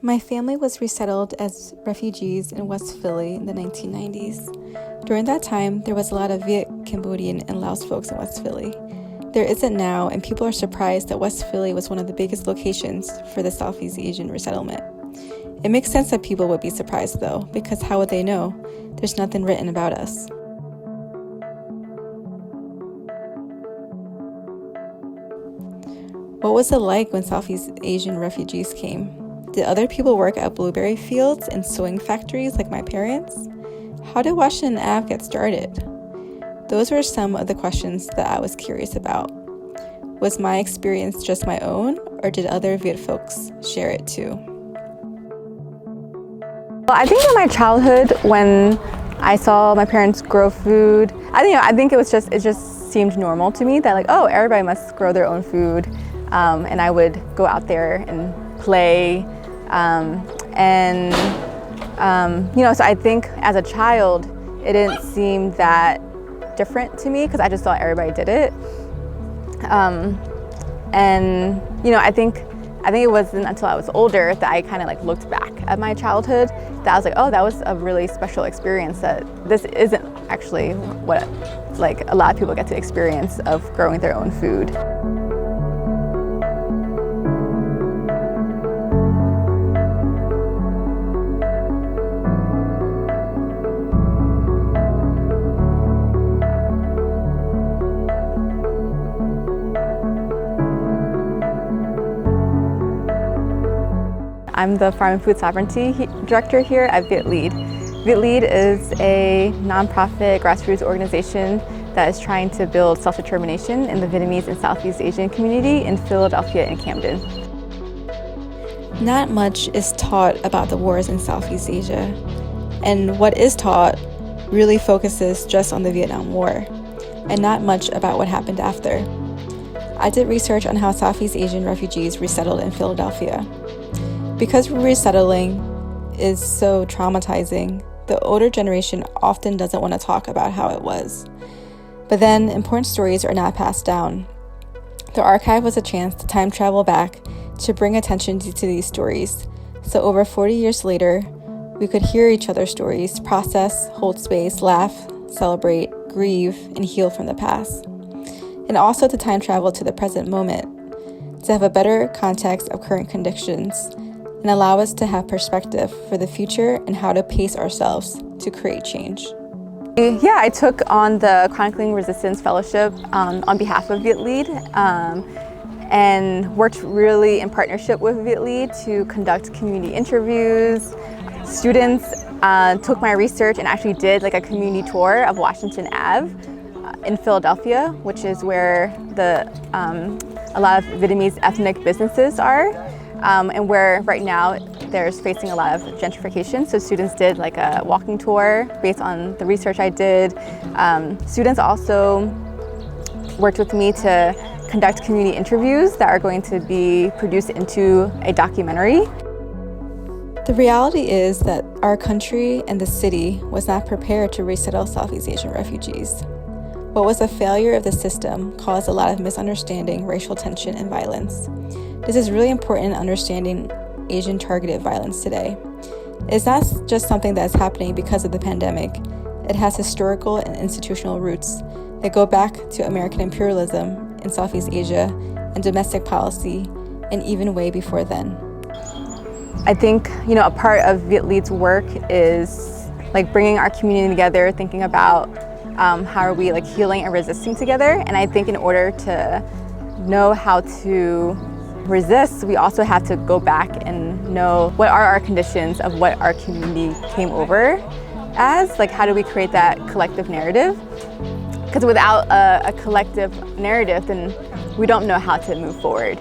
My family was resettled as refugees in West Philly in the 1990s. During that time, there was a lot of Viet, Cambodian, and Laos folks in West Philly. There isn't now, and people are surprised that West Philly was one of the biggest locations for the Southeast Asian resettlement. It makes sense that people would be surprised though, because how would they know? There's nothing written about us. What was it like when Southeast Asian refugees came? Did other people work at blueberry fields and sewing factories like my parents? How did Washington Ave get started? Those were some of the questions that I was curious about. Was my experience just my own, or did other Viet folks share it too? Well, I think in my childhood, when I saw my parents grow food, I think it just seemed normal to me that like, oh, everybody must grow their own food, and I would go out there and play. So I think as a child, it didn't seem that different to me because I just thought everybody did it. I think it wasn't until I was older that I kind of like looked back at my childhood that I was like, oh, that was a really special experience, that this isn't actually what like a lot of people get to experience of growing their own food. I'm the Farm and Food Sovereignty Director here at VietLead. VietLead is a nonprofit grassroots organization that is trying to build self-determination in the Vietnamese and Southeast Asian community in Philadelphia and Camden. Not much is taught about the wars in Southeast Asia, and what is taught really focuses just on the Vietnam War, and not much about what happened after. I did research on how Southeast Asian refugees resettled in Philadelphia. Because resettling is so traumatizing, the older generation often doesn't want to talk about how it was. But then, important stories are not passed down. The archive was a chance to time travel back to bring attention to these stories. So over 40 years later, we could hear each other's stories, process, hold space, laugh, celebrate, grieve, and heal from the past. And also to time travel to the present moment, to have a better context of current conditions, and allow us to have perspective for the future and how to pace ourselves to create change. Yeah, I took on the Chronicling Resistance Fellowship on behalf of VietLead and worked really in partnership with VietLead to conduct community interviews. Students took my research and actually did like a community tour of Washington Ave in Philadelphia, which is where a lot of Vietnamese ethnic businesses are. And where right now there's facing a lot of gentrification. So students did like a walking tour based on the research I did. Students also worked with me to conduct community interviews that are going to be produced into a documentary. The reality is that our country and the city was not prepared to resettle Southeast Asian refugees. What was a failure of the system caused a lot of misunderstanding, racial tension, and violence. This is really important in understanding Asian targeted violence today. It's not just something that's happening because of the pandemic. It has historical and institutional roots that go back to American imperialism in Southeast Asia and domestic policy, and even way before then. I think, a part of VietLead's work is like bringing our community together, thinking about how are we like healing and resisting together. And I think in order to know how to resist, we also have to go back and know what are our conditions of what our community came over as. Like, how do we create that collective narrative? Because without a collective narrative, then we don't know how to move forward.